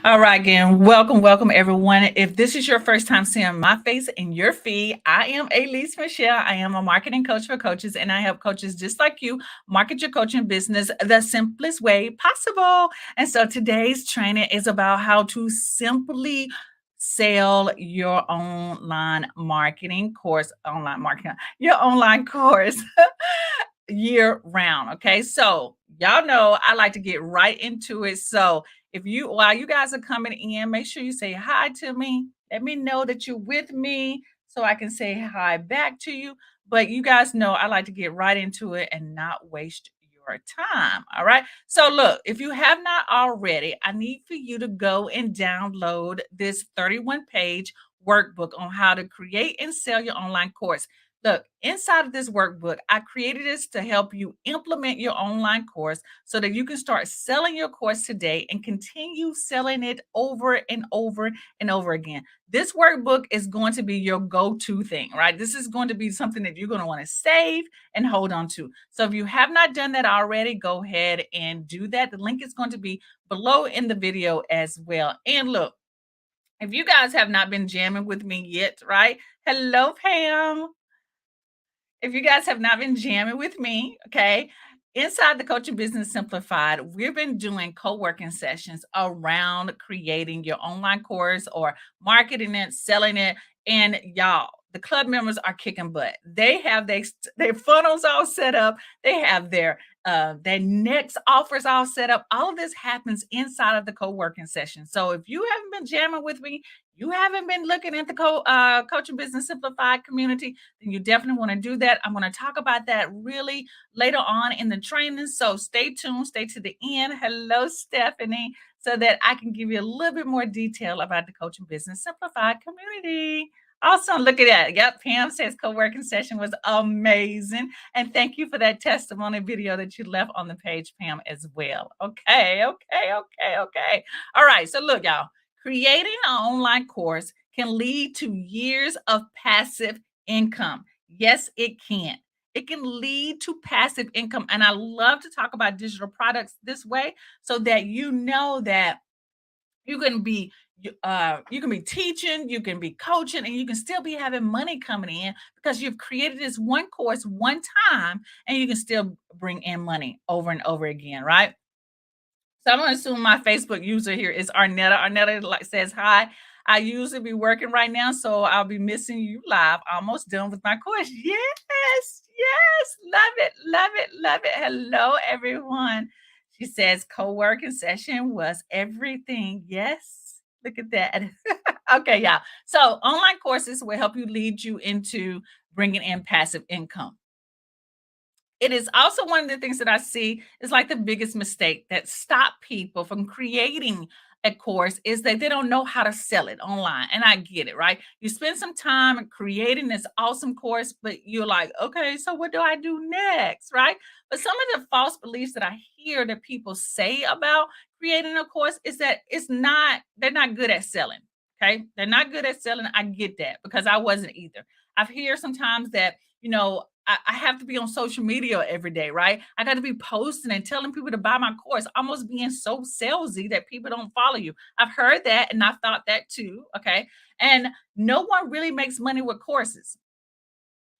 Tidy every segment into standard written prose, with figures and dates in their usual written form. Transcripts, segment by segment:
All right, again, welcome everyone. If this is your first time seeing my face in your feed, I am Elise Michelle. I am a marketing coach for coaches, and I help coaches just like you market your coaching business the simplest way possible. And so today's training is about how to simply sell your your online course year round. Okay. So y'all know I like to get right into it. So if you while you guys are coming in, make sure you say hi to me. Let me know that you're with me so I can say hi back to you. But you guys know I like to get right into it and not waste your time. All right. So look, if you have not already, I need for you to go and download this 31-page workbook on how to create and sell your online course. Look, inside of this workbook, I created this to help you implement your online course so that you can start selling your course today and continue selling it over and over and over again. This workbook is going to be your go to thing, right? This is going to be something that you're going to want to save and hold on to. So if you have not done that already, go ahead and do that. The link is going to be below in the video as well. And look, if you guys have not been jamming with me yet, right? Hello, Pam. If you guys have not been jamming with me, okay, inside the Coaching Business Simplified, we've been doing co-working sessions around creating your online course or marketing it, selling it. And y'all, the club members are kicking butt. They have their funnels all set up. They have their next offers all set up. All of this happens inside of the co-working session. So if you haven't been jamming with me, you haven't been looking at the Coaching Business Simplified community, then you definitely want to do that. I'm going to talk about that really later on in the training. So stay tuned, stay to the end. Hello, Stephanie, so that I can give you a little bit more detail about the Coaching Business Simplified community. Also, look at that. Yep, Pam says co-working session was amazing. And thank you for that testimony video that you left on the page, Pam, as well. Okay. All right. So look, y'all, creating an online course can lead to years of passive income. Yes, it can. It can lead to passive income. And I love to talk about digital products this way so that you know that you can be you can be teaching, you can be coaching, and you can still be having money coming in because you've created this one course one time and you can still bring in money over and over again, right? So I'm gonna assume my Facebook user here is Arnetta. Arnetta like says hi. I usually be working right now, so I'll be missing you live. Almost done with my course. Yes, love it. Hello, everyone. She says co-working session was everything. Yes, look at that. Okay, yeah. So online courses will help you lead you into bringing in passive income. It is also one of the things that I see is like the biggest mistake that stop people from creating a course is that they don't know how to sell it online. And I get it, right? You spend some time creating this awesome course, but you're like, okay, so what do I do next, right? But some of the false beliefs that I hear that people say about creating a course is that they're not good at selling. Okay. They're not good at selling. I get that because I wasn't either. I've heard sometimes that, I have to be on social media every day, right? I got to be posting and telling people to buy my course, almost being so salesy that people don't follow you. I've heard that and I've thought that too. Okay. And no one really makes money with courses.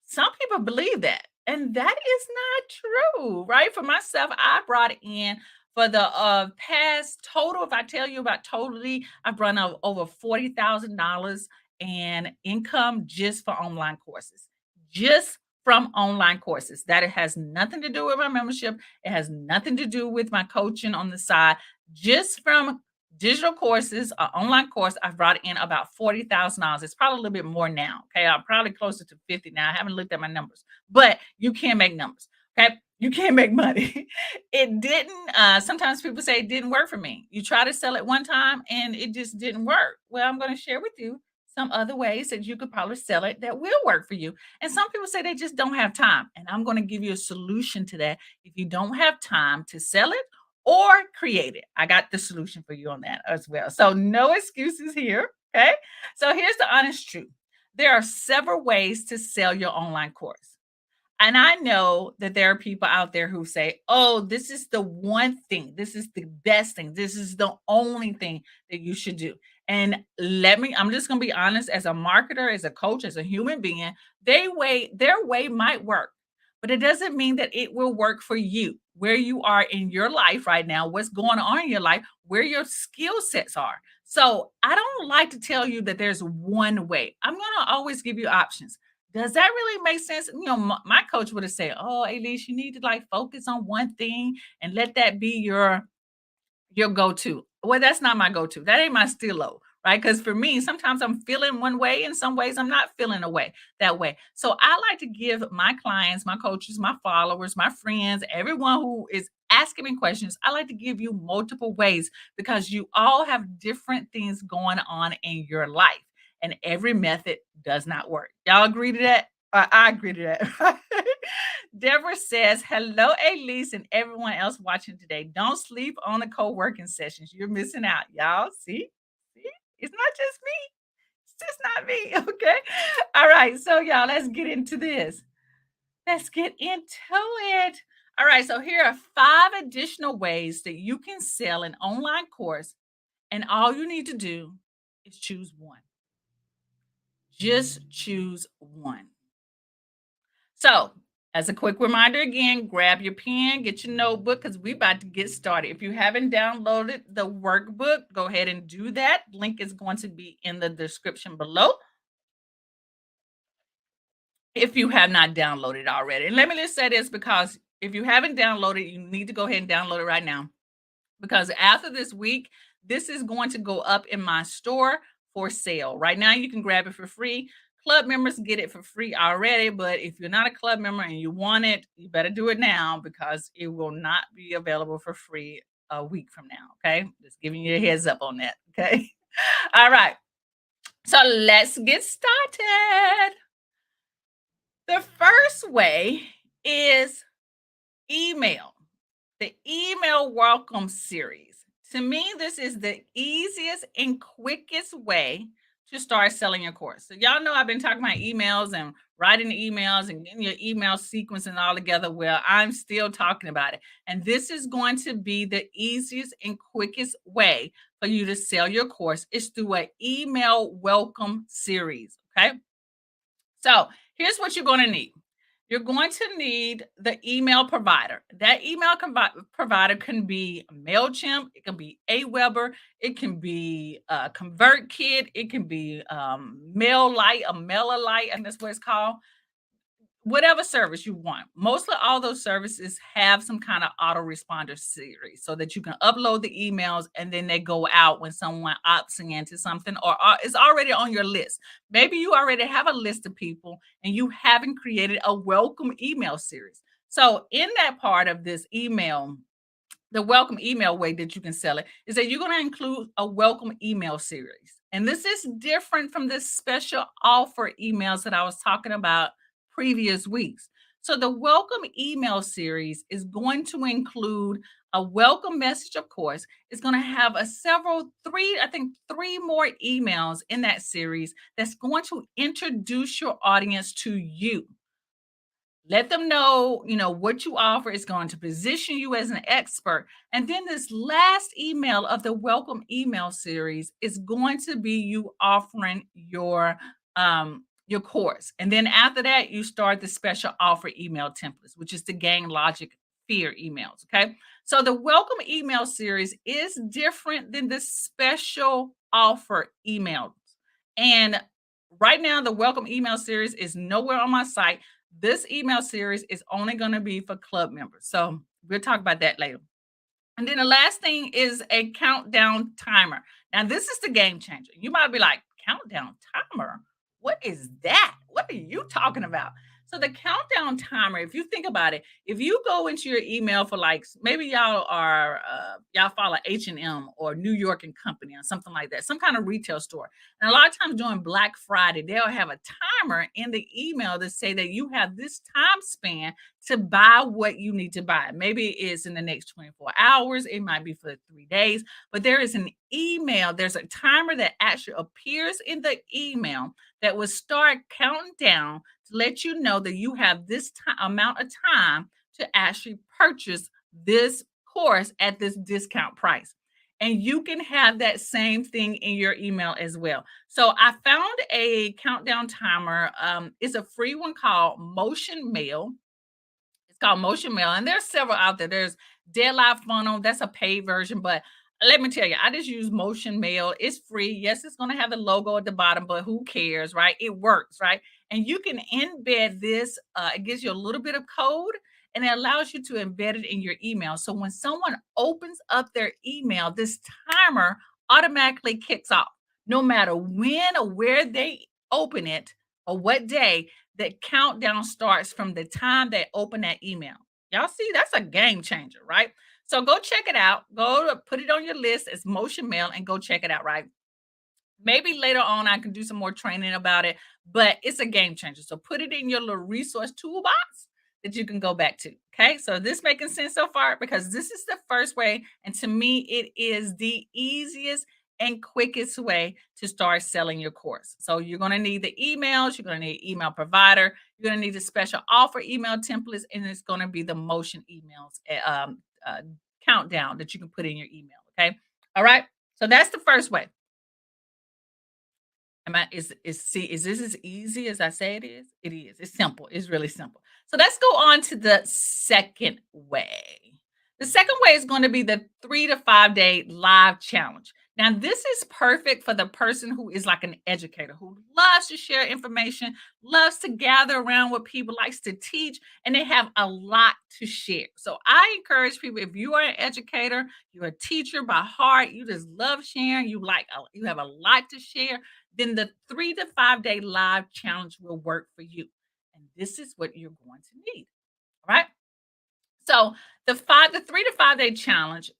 Some people believe that, and that is not true, right? For myself, I brought in for the past total, if I tell you about totally, I've run over $40,000 in income just for online courses. Just from online courses. That it has nothing to do with my membership. It has nothing to do with my coaching on the side. Just from digital courses, an online course, I've brought in about $40,000. It's probably a little bit more now. Okay. I'm probably closer to 50 now. I haven't looked at my numbers, but you can make numbers. Okay. You can make money. It didn't, sometimes people say it didn't work for me. You try to sell it one time and it just didn't work. Well, I'm going to share with you some other ways that you could probably sell it that will work for you. And some people say they just don't have time. And I'm going to give you a solution to that. If you don't have time to sell it, or create it. I got the solution for you on that as well. So no excuses here. Okay. So here's the honest truth. There are several ways to sell your online course. And I know that there are people out there who say, oh, this is the one thing, this is the best thing, this is the only thing that you should do. And I'm just going to be honest, as a marketer, as a coach, as a human being, their way might work, but it doesn't mean that it will work for you, where you are in your life right now, what's going on in your life, where your skill sets are. So I don't like to tell you that there's one way. I'm going to always give you options. Does that really make sense? My coach would have said, "Oh, Elise, you need to like focus on one thing and let that be your go-to." Well, that's not my go-to. That ain't my stilo, right? Because for me, sometimes I'm feeling one way, and some ways I'm not feeling that way. So I like to give my clients, my coaches, my followers, my friends, everyone who is asking me questions, I like to give you multiple ways because you all have different things going on in your life, and every method does not work. Y'all agree to that? I agree to that. Deborah says, hello, Elise, and everyone else watching today. Don't sleep on the co working sessions. You're missing out, y'all. See, it's not just me. It's just not me. Okay. All right. So, y'all, let's get into this. Let's get into it. All right. So, here are 5 additional ways that you can sell an online course, and all you need to do is choose one. Just choose one. So, as a quick reminder again, grab your pen, get your notebook because we're about to get started. If you haven't downloaded the workbook, go ahead and do that. Link is going to be in the description below if you have not downloaded already. And let me just say this, because if you haven't downloaded, you need to go ahead and download it right now, because after this week, this is going to go up in my store for sale. Right now, you can grab it for free. Club members get it for free already, but if you're not a club member and you want it, you better do it now because it will not be available for free a week from now. Okay. Just giving you a heads up on that. Okay. All right. So let's get started. The first way is email. The email welcome series. To me, this is the easiest and quickest way to start selling your course. So y'all know I've been talking about emails and writing the emails and getting your email sequence and all together. Well, I'm still talking about it. And this is going to be the easiest and quickest way for you to sell your course is through an email welcome series. Okay. So here's what you're going to need. You're going to need the email provider. That provider can be MailChimp, it can be Aweber, it can be ConvertKit, it can be MailLite, a MailerLite, and that's what it's called. Whatever service you want. Mostly all those services have some kind of autoresponder series so that you can upload the emails and then they go out when someone opts into something or is already on your list. Maybe you already have a list of people and you haven't created a welcome email series. So in that part of this email, the welcome email way that you can sell it is that you're going to include a welcome email series. And this is different from the special offer emails that I was talking about previous weeks. So the welcome email series is going to include a welcome message, of course. It's going to have three more emails in that series that's going to introduce your audience to you. Let them know, what you offer is going to position you as an expert. And then this last email of the welcome email series is going to be you offering your course. And then after that, you start the special offer email templates, which is the gain logic fear emails. Okay. So the welcome email series is different than the special offer emails. And right now, the welcome email series is nowhere on my site. This email series is only going to be for club members. So we'll talk about that later. And then the last thing is a countdown timer. Now, this is the game changer. You might be like, countdown timer? What is that? What are you talking about? So the countdown timer, if you think about it, if you go into your email for like, maybe y'all follow H&M or New York and Company or something like that, some kind of retail store. And a lot of times during Black Friday, they'll have a timer in the email that say that you have this time span to buy what you need to buy. Maybe it's in the next 24 hours. It might be for 3 days, but there is an email. There's a timer that actually appears in the email that will start counting down to to let you know that you have this amount of time to actually purchase this course at this discount price. And you can have that same thing in your email as well. So I found a countdown timer. It's a free one called Motion Mail. It's called Motion Mail, and there's several out there. There's Deadline Funnel, that's a paid version, but let me tell you, I just use Motion Mail. It's free. Yes, it's going to have the logo at the bottom, but who cares, right? It works, right? And you can embed this. It gives you a little bit of code, and it allows you to embed it in your email. So when someone opens up their email, this timer automatically kicks off, no matter when or where they open it or what day. The countdown starts from the time they open that email. Y'all see, that's a game changer, right? So go check it out. Go to put it on your list as Motion Mail and go check it out, right? Maybe later on I can do some more training about it, but it's a game changer. So put it in your little resource toolbox that you can go back to. Okay. So this making sense so far? Because this is the first way. And to me, it is the easiest and quickest way to start selling your course. So you're going to need the emails, you're going to need email provider, you're going to need the special offer email templates, and it's going to be the motion emails countdown that you can put in your email. Okay. All right. So that's the first way. Am I is this as easy as I say it is? It is. It's simple. It's really simple. So let's go on to the second way. The second way is going to be the 3 to 5 day live challenge. Now, this is perfect for the person who is like an educator who loves to share information, loves to gather around with people, likes to teach, and they have a lot to share. So I encourage people, if you are an educator, you're a teacher by heart, you just love sharing, you have a lot to share, then the 3 to 5 day live challenge will work for you. And this is what you're going to need. All right. So the 3 to 5 day challenge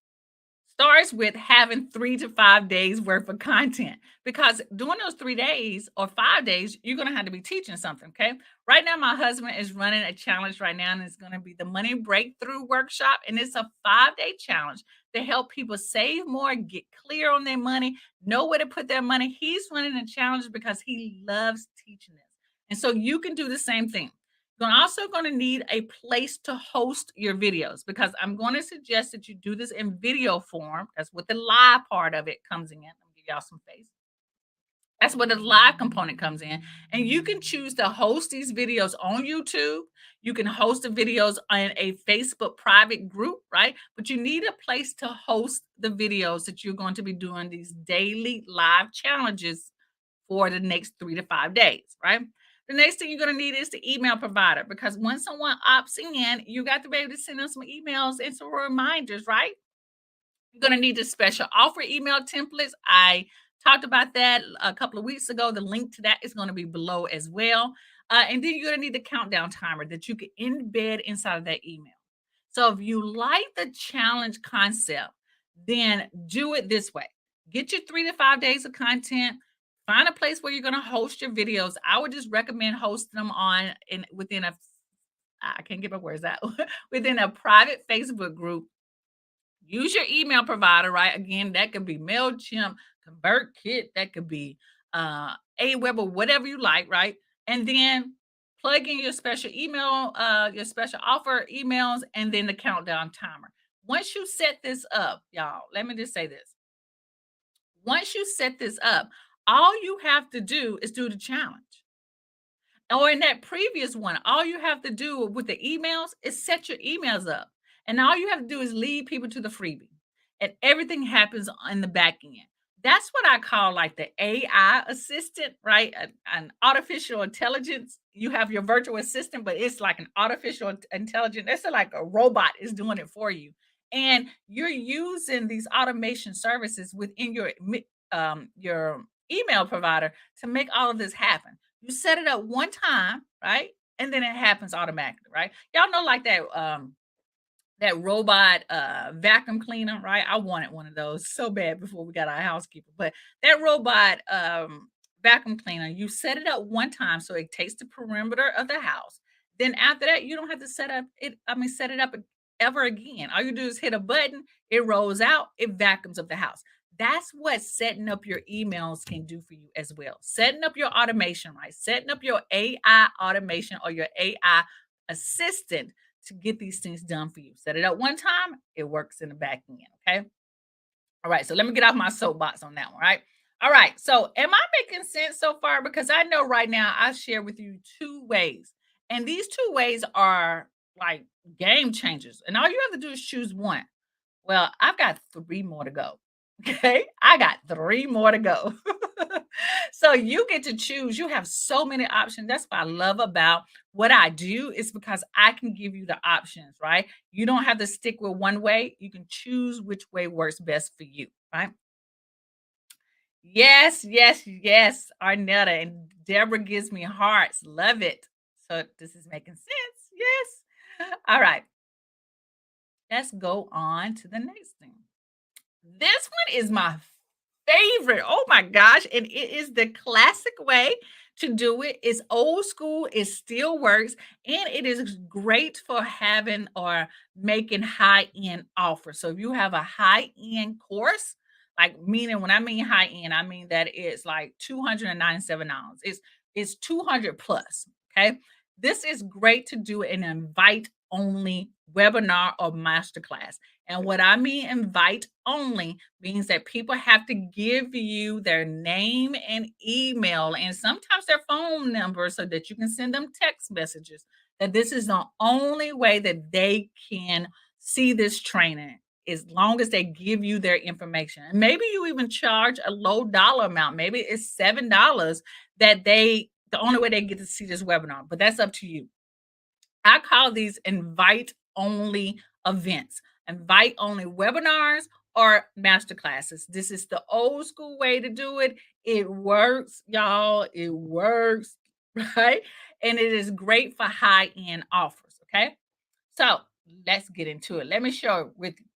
starts with having 3 to 5 days worth of content, because during those 3 days or 5 days, you're going to have to be teaching something. Okay. Right now, my husband is running a challenge right now, and it's going to be the Money Breakthrough Workshop. And it's a 5 day challenge to help people save more, get clear on their money, know where to put their money. He's running a challenge because he loves teaching this. And so you can do the same thing. You're also going to need a place to host your videos, because I'm going to suggest that you do this in video form. That's what the live part of it comes in. Let me give y'all some face. That's where the live component comes in. And you can choose to host these videos on YouTube. You can host the videos on a Facebook private group, right? But you need a place to host the videos that you're going to be doing these daily live challenges for the next 3 to 5 days, right? The next thing you're going to need is the email provider, because when someone opts in, you got to be able to send them some emails and some reminders, right? You're going to need the special offer email templates. I talked about that a couple of weeks ago. The link to that is going to be below as well. And then you're going to need the countdown timer that you can embed inside of that email. So if you like the challenge concept, then do it this way. Get your 3 to 5 days of content. Find a place where you're going to host your videos. I would just recommend hosting them within a, I can't get my words out, within a private Facebook group. Use your email provider, right? Again, that could be MailChimp, ConvertKit, that could be Aweber, whatever you like, right? And then plug in your special email, your special offer emails, and then the countdown timer. Once you set this up, y'all, let me just say this. Once you set this up, all you have to do is do the challenge. Or in that previous one, all you have to do with the emails is set your emails up. And all you have to do is lead people to the freebie. And everything happens on the back end. That's what I call like the AI assistant, right? An artificial intelligence. You have your virtual assistant, but it's like an artificial intelligence. It's like a robot is doing it for you. And you're using these automation services within your email provider to make all of this happen. You set it up one time, right? And then it happens automatically, right? Y'all know like that robot vacuum cleaner, right? I wanted one of those so bad before we got our housekeeper. But that robot vacuum cleaner, you set it up one time so it takes the perimeter of the house. Then after that, you don't have to set it up ever again. All you do is hit a button, it rolls out, it vacuums up the house. That's what setting up your emails can do for you as well. Setting up your automation, right? Setting up your AI automation or your AI assistant to get these things done for you. Set it up one time, it works in the back end. Okay. All right. So let me get off my soapbox on that one. Right. All right. So am I making sense so far? Because I know right now I share with you two ways, and these two ways are like game changers. And all you have to do is choose one. Well, I've got 3 more to go. Okay? I got 3 more to go. So you get to choose. You have so many options. That's what I love about what I do is because I can give you the options, right? You don't have to stick with one way. You can choose which way works best for you, right? Yes, yes, yes, Arnetta and Deborah gives me hearts. Love it. So this is making sense. Yes. All right. Let's go on to the next thing. This one is my favorite. Oh my gosh. And it is the classic way to do it. It's old school, it still works, and it is great for having or making high-end offers. So if you have a high-end course, like meaning when I mean high end, I mean that it's like $297. It's 200 plus. Okay. This is great to do an invite only webinar or masterclass. And what I mean invite only means that people have to give you their name and email and sometimes their phone number so that you can send them text messages. That this is the only way that they can see this training as long as they give you their information. And maybe you even charge a low dollar amount. Maybe it's $7 that the only way they get to see this webinar, but that's up to you. I call these invite only events, invite only webinars or master classes. This is the old school way to do it. It works, y'all. It works, right? And it is great for high end offers. Okay. So let's get into it. Let me show it with you.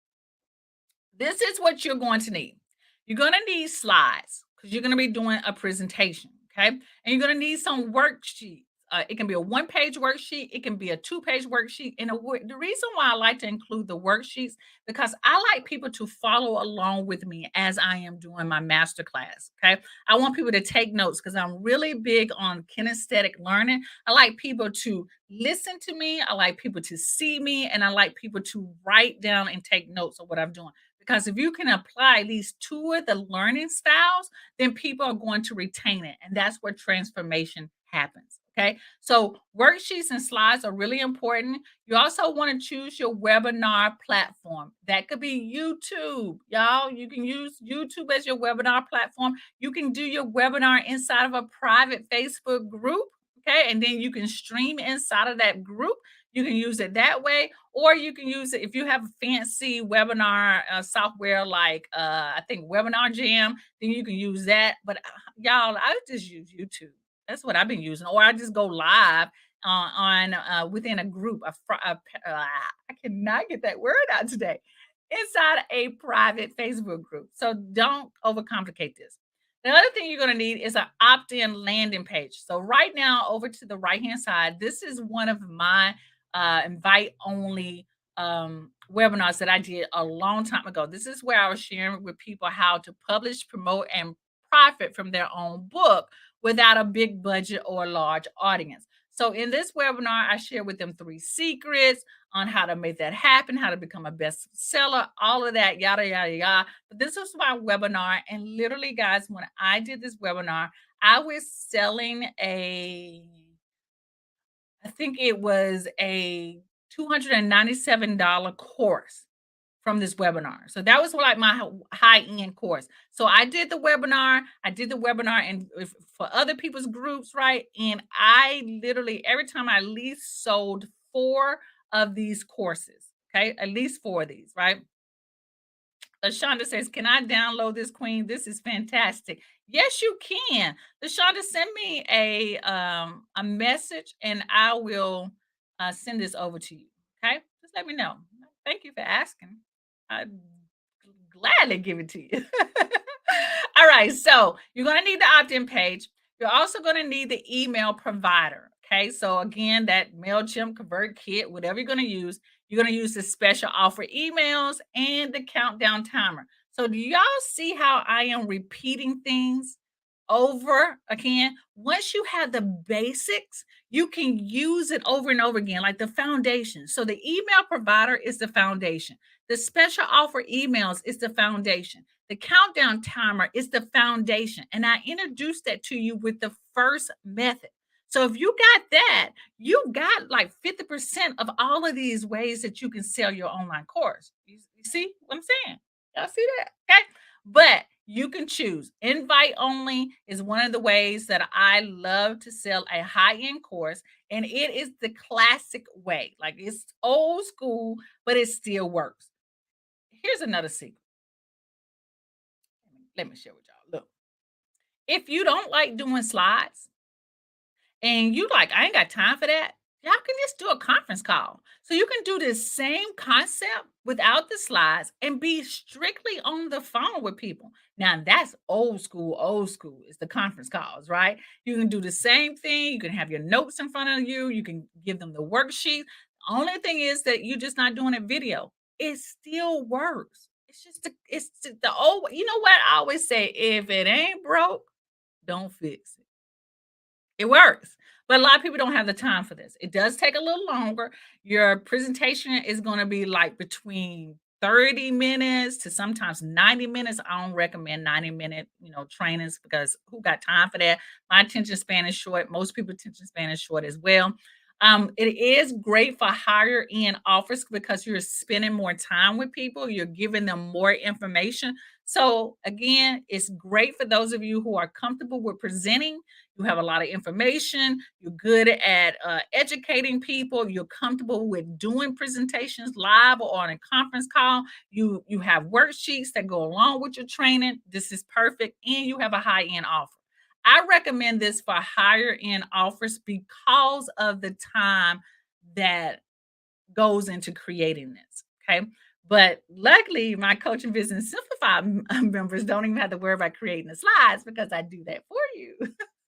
This is what you're going to need. You're going to need slides because you're going to be doing a presentation. Okay. And you're going to need some worksheets. It can be a one-page worksheet. It can be a two-page worksheet. And the reason why I like to include the worksheets because I like people to follow along with me as I am doing my master class. Okay, I want people to take notes because I'm really big on kinesthetic learning. I like people to listen to me. I like people to see me, and I like people to write down and take notes of what I'm doing. Because if you can apply at least two of the learning styles, then people are going to retain it. And that's where transformation happens. Okay. So worksheets and slides are really important. You also want to choose your webinar platform. That could be YouTube. Y'all, you can use YouTube as your webinar platform. You can do your webinar inside of a private Facebook group. Okay. And then you can stream inside of that group. You can use it that way, or you can use it if you have a fancy webinar software like I think Webinar Jam, then you can use that. But y'all, I just use YouTube. That's what I've been using, or I just go live on within a group. I cannot get that word out today. Inside a private Facebook group. So don't overcomplicate this. The other thing you're going to need is an opt-in landing page. So right now, over to the right-hand side, this is one of my invite-only webinars that I did a long time ago. This is where I was sharing with people how to publish, promote, and profit from their own book without a big budget or a large audience. So in this webinar, I share with them 3 secrets on how to make that happen, how to become a bestseller, all of that, yada, yada, yada. But this was my webinar. And literally, guys, when I did this webinar, I was selling I think it was a $297 course from this webinar. So that was like my high-end course. So I did the webinar and for other people's groups, right? And I literally every time I at least sold 4 of these courses. Okay, at least 4 of these, right? Lashonda says, "Can I download this, Queen? This is fantastic." Yes, you can. Lashonda, send me a message, and I will send this over to you. Okay, just let me know. Thank you for asking. I gladly give it to you. All right, so you're going to need the opt-in page. You're also going to need the email provider. Okay, so again, that MailChimp, ConvertKit, whatever you're going to use the special offer emails and the countdown timer. So do y'all see how I am repeating things over again? Once you have the basics, you can use it over and over again, like the foundation. So the email provider is the foundation. The special offer emails is the foundation. The countdown timer is the foundation. And I introduced that to you with the first method. So if you got that, you got like 50% of all of these ways that you can sell your online course. You see what I'm saying? Y'all see that? Okay. But you can choose. Invite only is one of the ways that I love to sell a high end course. And it is the classic way. Like it's old school, but it still works. Here's another secret. Let me share with y'all. Look, if you don't like doing slides, and you like, I ain't got time for that. Y'all can just do a conference call. So you can do this same concept without the slides and be strictly on the phone with people. Now that's old school is the conference calls, right? You can do the same thing. You can have your notes in front of you. You can give them the worksheet. Only thing is that you're just not doing a video. It still works. It's the old, you know what I always say, if it ain't broke, don't fix it. It works, but a lot of people don't have the time for this. It does take a little longer. Your presentation is gonna be, like, between 30 minutes to sometimes 90 minutes. I don't recommend 90-minute, trainings because who got time for that? My attention span is short. Most people's attention span is short as well. It is great for higher end offers because you're spending more time with people, you're giving them more information. So, again, it's great for those of you who are comfortable with presenting. You have a lot of information. You're good at educating people. You're comfortable with doing presentations live or on a conference call. You have worksheets that go along with your training. This is perfect, and you have a high end offer. I recommend this for higher end offers because of the time that goes into creating this. Okay. But luckily, my Coaching Business Simplified members don't even have to worry about creating the slides because I do that for you.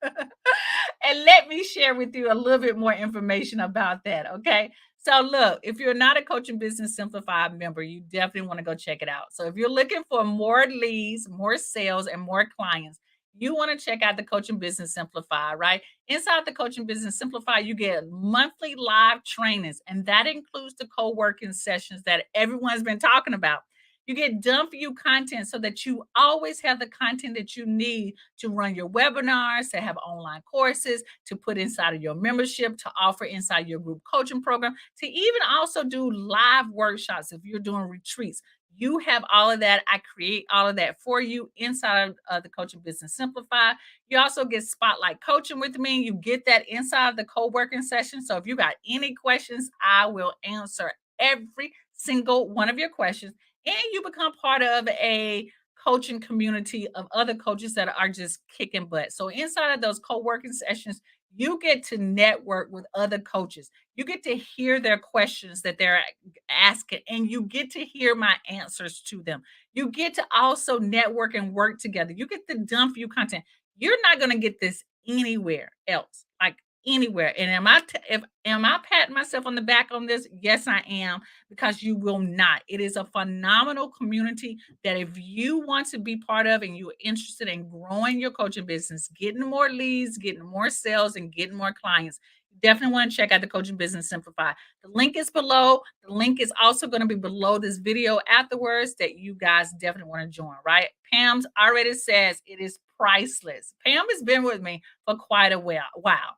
And let me share with you a little bit more information about that. Okay. So, look, if you're not a Coaching Business Simplified member, you definitely want to go check it out. So, if you're looking for more leads, more sales, and more clients, you want to check out the Coaching Business Simplified, right? Inside the Coaching Business Simplified, you get monthly live trainings, and that includes the co working sessions that everyone's been talking about. You get done for you content so that you always have the content that you need to run your webinars, to have online courses, to put inside of your membership, to offer inside your group coaching program, to even also do live workshops if you're doing retreats. You have all of that. I create all of that for you inside of the Coaching Business Simplified. You also get spotlight coaching with me. You get that inside of the co-working session. So if you got any questions, I will answer every single one of your questions. And you become part of a coaching community of other coaches that are just kicking butt. So inside of those co-working sessions, you get to network with other coaches. You get to hear their questions that they're asking, and you get to hear my answers to them. You get to also network and work together. You get to dump you content. You're not going to get this anywhere else. Like anywhere. And am I patting myself on the back on this? Yes, I am, because you will not. It is a phenomenal community that if you want to be part of and you're interested in growing your coaching business, getting more leads, getting more sales, and getting more clients, you definitely want to check out the Coaching Business Simplify. The link is below. The link is also going to be below this video afterwards that you guys definitely want to join, right? Pam's already says it is priceless. Pam has been with me for quite a while. Wow.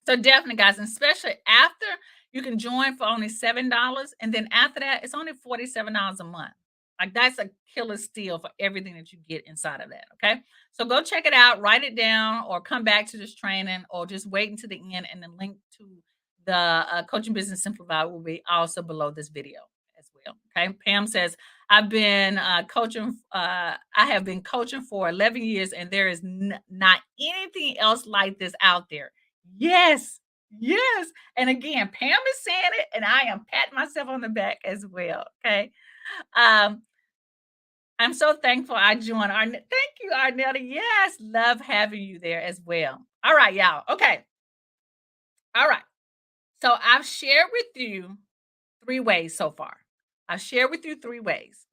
So definitely, guys, and especially after you can join for only $7. And then after that, it's only $47 a month. Like that's a killer steal for everything that you get inside of that. Okay. So go check it out, write it down, or come back to this training, or just wait until the end. And the link to the Coaching Business Simplified will be also below this video as well. Okay. Pam says, I have been coaching for 11 years, and there is not anything else like this out there. Yes, yes. And again, Pam is saying it, and I am patting myself on the back as well. Okay. Um, I'm so thankful I joined. Thank you, Arnetta. Yes, love having you there as well. All right, y'all. Okay. All right. So I've shared with you three ways so far. I've shared with you three ways.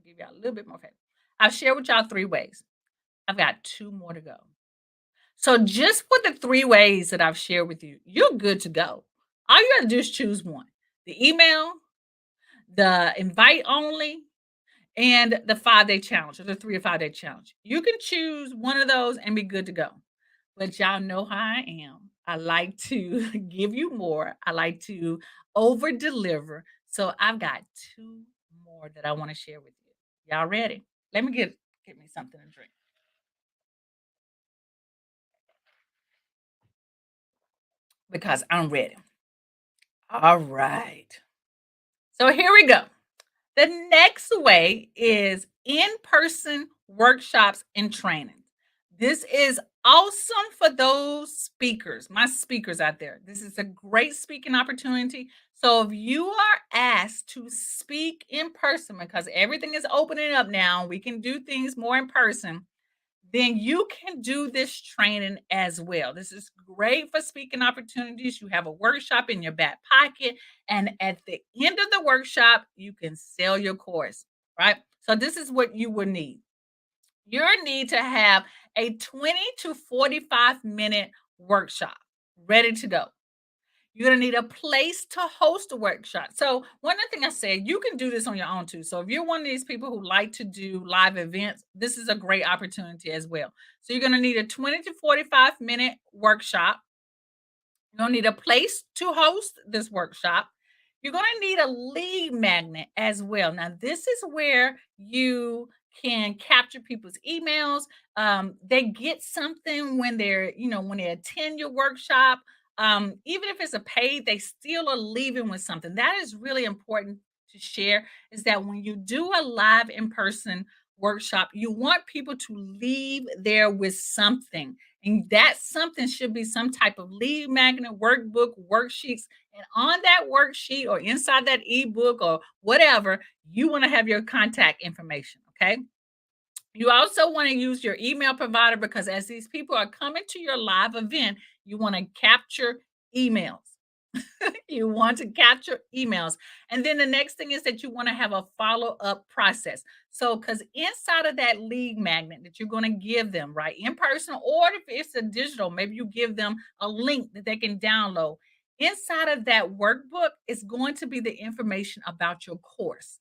give y'all a little bit more faith. I've shared with y'all 3 ways. I've got 2 more to go. So just for the 3 ways that I've shared with you, you're good to go. All you gotta do is choose one. The email, the invite only, and the 5-day challenge or the 3 or 5-day challenge. You can choose one of those and be good to go. But y'all know how I am. I like to give you more. I like to over deliver. So I've got 2 more that I want to share with you. Y'all ready? Let me get me something to drink because I'm ready. All right. So here we go. The next way is in-person workshops and trainings. This is awesome for those speakers, my speakers out there. This is a great speaking opportunity. So if you are asked to speak in person, because everything is opening up now, we can do things more in person, then you can do this training as well. This is great for speaking opportunities. You have a workshop in your back pocket, and at the end of the workshop, you can sell your course, right? So, this is what you will need. You'll need to have a 20 to 45-minute workshop ready to go. You're gonna need a place to host a workshop. So one of the things I said, you can do this on your own too. So if you're one of these people who like to do live events, this is a great opportunity as well. So you're gonna need a 20 to 45-minute workshop. You're gonna need a place to host this workshop. You're gonna need a lead magnet as well. Now, this is where you can capture people's emails. They get something when when they attend your workshop. Even if it's a paid, they still are leaving with something. That is really important to share. Is that when you do a live in-person workshop, you want people to leave there with something. And that something should be some type of lead magnet, workbook, worksheets. And on that worksheet or inside that ebook or whatever, you want to have your contact information. Okay. You also want to use your email provider because as these people are coming to your live event, you want to capture emails. You want to capture emails. And then the next thing is that you want to have a follow-up process. So, because inside of that lead magnet that you're going to give them, right, in person, or if it's a digital, maybe you give them a link that they can download. Inside of that workbook is going to be the information about your course.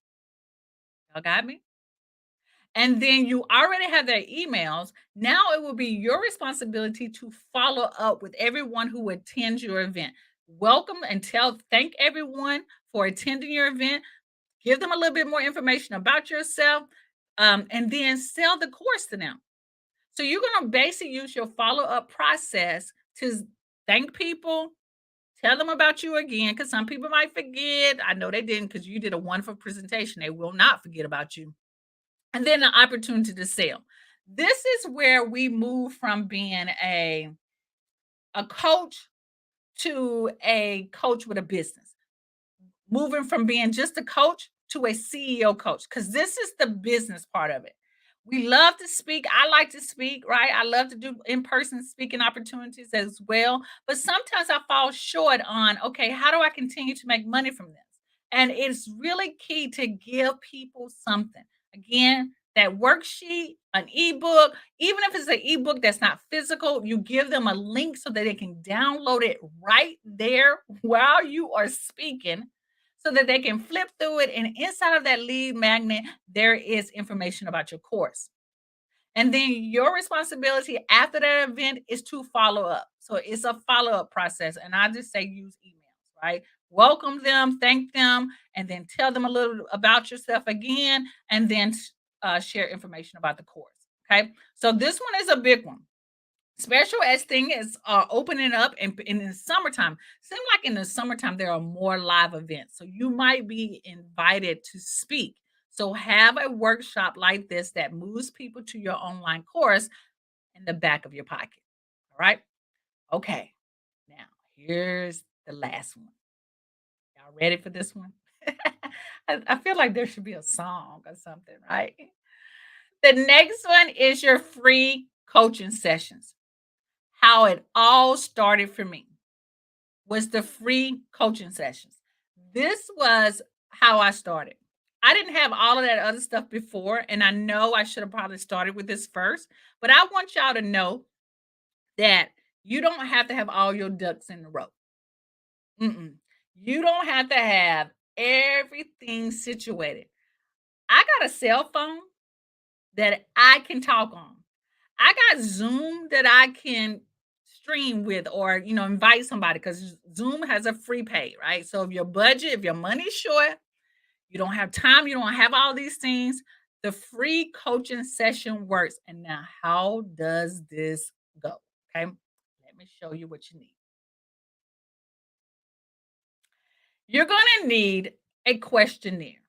Y'all got me? And then you already have their emails. Now it will be your responsibility to follow up with everyone who attends your event. Welcome and thank everyone for attending your event. Give them a little bit more information about yourself, and then sell the course to them. So you're going to basically use your follow up process to thank people, tell them about you again, because some people might forget. I know they didn't because you did a wonderful presentation. They will not forget about you, and then the opportunity to sell. This is where we move from being a coach to a coach with a business, moving from being just a coach to a CEO coach, because this is the business part of it. We love to speak. I like to speak, right? I love to do in person speaking opportunities as well. But sometimes I fall short on, okay, how do I continue to make money from this? And it's really key to give people something. Again, that worksheet, an ebook, even if it's an ebook that's not physical, you give them a link so that they can download it right there while you are speaking so that they can flip through it. And inside of that lead magnet, there is information about your course. And then your responsibility after that event is to follow up. So it's a follow up process. And I just say use emails, right? Welcome them, thank them, and then tell them a little about yourself again, and then share information about the course. Okay. So this one is a big one. Special ed thing is opening up in the summertime. Seems like in the summertime there are more live events, so you might be invited to speak. So have a workshop like this that moves people to your online course in the back of your pocket. All right. Okay. Now here's the last one. Y'all ready for this one? I feel like there should be a song or something, right? The next one is your free coaching sessions. How it all started for me was the free coaching sessions. This was how I started. I didn't have all of that other stuff before, and I know I should have probably started with this first, but I want y'all to know that you don't have to have all your ducks in a row. Mm-mm. You don't have to have everything situated. I got a cell phone that I can talk on. I got Zoom that I can stream with or, invite somebody because Zoom has a free pay, right? So if your money's short, you don't have time, you don't have all these things, the free coaching session works. And now, how does this go? Okay. Let me show you what you need. You're going to need a questionnaire.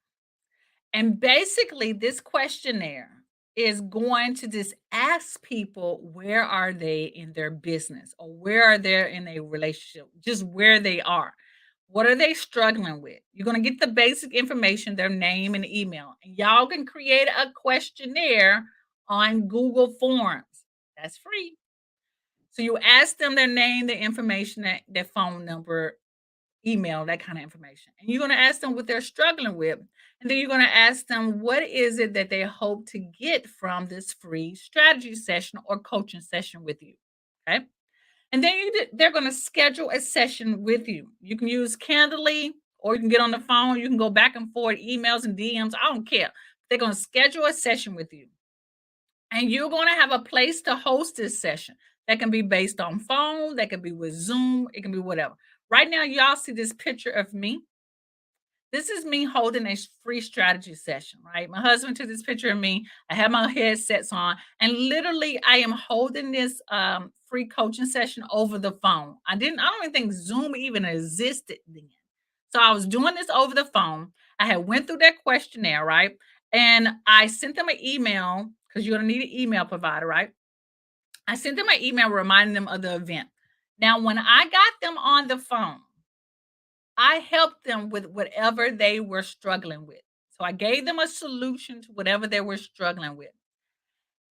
And basically, this questionnaire is going to just ask people where are they in their business or where are they in a relationship, just where they are. What are they struggling with? You're going to get the basic information, their name and email. And y'all can create a questionnaire on Google Forms. That's free. So you ask them their name, their information, their phone number, email, that kind of information. And you're going to ask them what they're struggling with. And then you're going to ask them what is it that they hope to get from this free strategy session or coaching session with you. Okay. And then they're going to schedule a session with you. You can use Candidly or you can get on the phone. You can go back and forth, emails and DMs. I don't care. They're going to schedule a session with you. And you're going to have a place to host this session. That can be based on phone, that can be with Zoom, it can be whatever. Right now, y'all see this picture of me. This is me holding a free strategy session, right? My husband took this picture of me. I have my headsets on, and literally, I am holding this free coaching session over the phone. I don't even think Zoom even existed then. So I was doing this over the phone. I had went through that questionnaire, right? And I sent them an email because you're gonna need an email provider, right? I sent them an email reminding them of the event. Now, when I got them on the phone, I helped them with whatever they were struggling with. So I gave them a solution to whatever they were struggling with.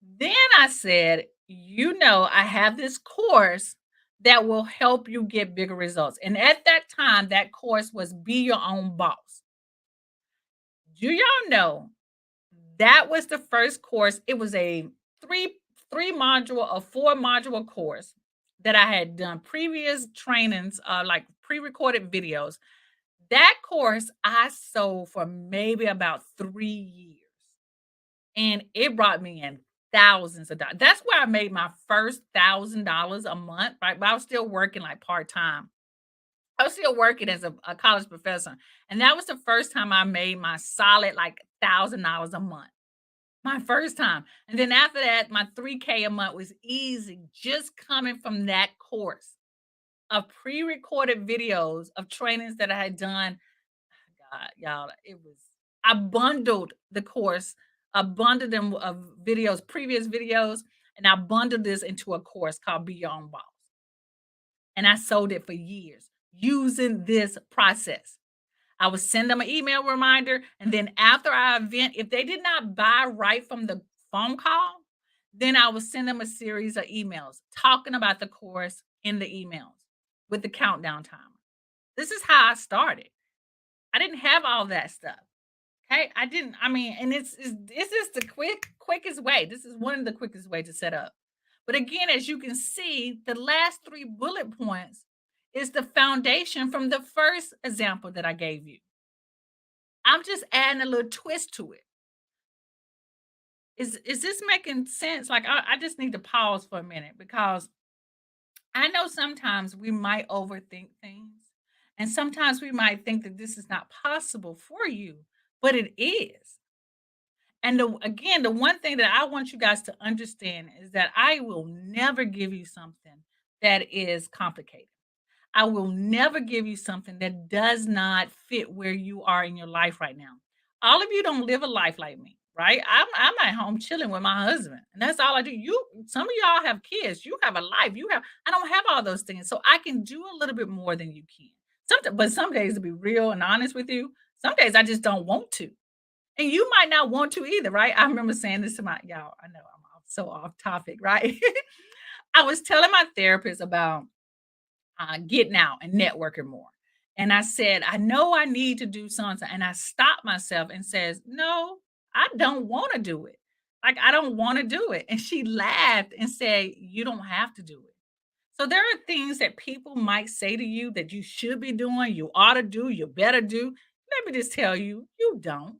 Then I said, I have this course that will help you get bigger results. And at that time, that course was Be Your Own Boss. Do y'all know that was the first course? It was a three module or four module course that I had done previous trainings, like pre-recorded videos. That course I sold for maybe about 3 years, and it brought me in thousands of dollars. That's where I made my first $1,000 a month, right? But I was still working like part time. I was still working as a college professor, and that was the first time I made my solid like $1,000 a month. My first time. And then after that, my 3K a month was easy, just coming from that course of pre-recorded videos of trainings that I had done. God, y'all, I bundled the course, I bundled them of videos, previous videos, and I bundled this into a course called Be Your Own Boss. And I sold it for years using this process. I would send them an email reminder. And then after our event, if they did not buy right from the phone call, then I would send them a series of emails talking about the course in the emails with the countdown timer. This is how I started. I didn't have all that stuff. Okay. I didn't, I mean, and it's just the quickest way. This is one of the quickest way to set up. But again, as you can see, the last three bullet points is the foundation from the first example that I gave you. I'm just adding a little twist to it. Is this making sense? Like I just need to pause for a minute because I know sometimes we might overthink things. And sometimes we might think that this is not possible for you, but it is. And again, the one thing that I want you guys to understand is that I will never give you something that is complicated. I will never give you something that does not fit where you are in your life right now. All of you don't live a life like me, right? I'm at home chilling with my husband, and that's all I do. Some of y'all have kids. You have a life. I don't have all those things, so I can do a little bit more than you can. But some days, to be real and honest with you, some days I just don't want to, and you might not want to either, right? I remember saying this to my y'all. I know so off topic, right? I was telling my therapist about getting out and networking more. And I said, I know I need to do something. And I stopped myself and says, no, I don't want to do it. Like, I don't want to do it. And she laughed and said, you don't have to do it. So there are things that people might say to you that you should be doing, you ought to do, you better do. Let me just tell you, you don't.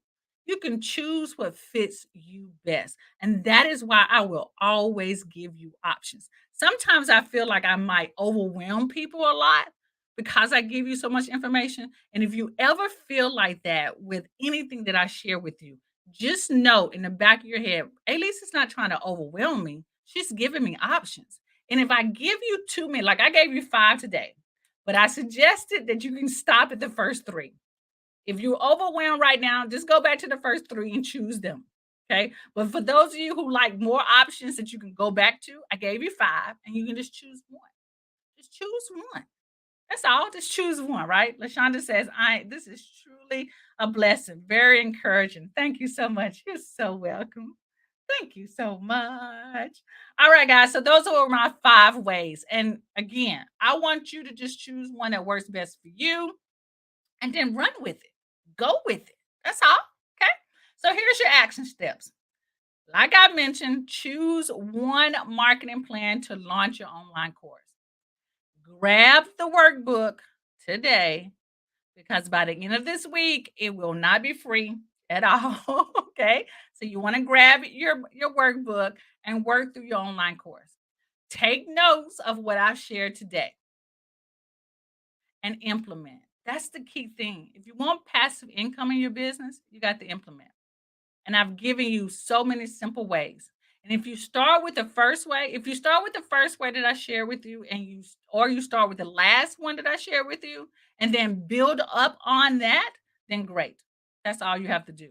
You can choose what fits you best. And that is why I will always give you options. Sometimes I feel like I might overwhelm people a lot because I give you so much information. And if you ever feel like that with anything that I share with you, just know in the back of your head, Elise is not trying to overwhelm me. She's giving me options. And if I give you too many, like I gave you 5 today, but I suggested that you can stop at the first 3. If you're overwhelmed right now, just go back to the first 3 and choose them. Okay. But for those of you who like more options that you can go back to, I gave you 5 and you can just choose one. Just choose one. That's all. Just choose one, right? LaShonda says, this is truly a blessing. Very encouraging. Thank you so much. You're so welcome. Thank you so much. All right, guys. So those are my 5 ways. And again, I want you to just choose one that works best for you and then run with it. Go with it. That's all. Okay. So here's your action steps. Like I mentioned, choose one marketing plan to launch your online course. Grab the workbook today because by the end of this week, it will not be free at all. Okay. So you want to grab your workbook and work through your online course. Take notes of what I've shared today and implement. That's the key thing. If you want passive income in your business, you got to implement. And I've given you so many simple ways. And if you start with the first way, if you start with the first way that I share with you or you start with the last one that I share with you and then build up on that, then great. That's all you have to do.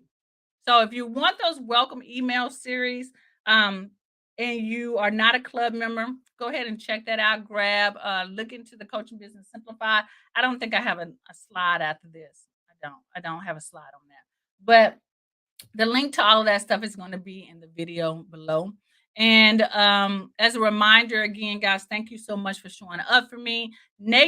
So if you want those welcome email series, and you are not a club member, go ahead and check that out. Look into the Coaching Business Simplified. I don't think I have a slide after this. I don't have a slide on that. But the link to all of that stuff is going to be in the video below. And as a reminder, again, guys, thank you so much for showing up for me. Nate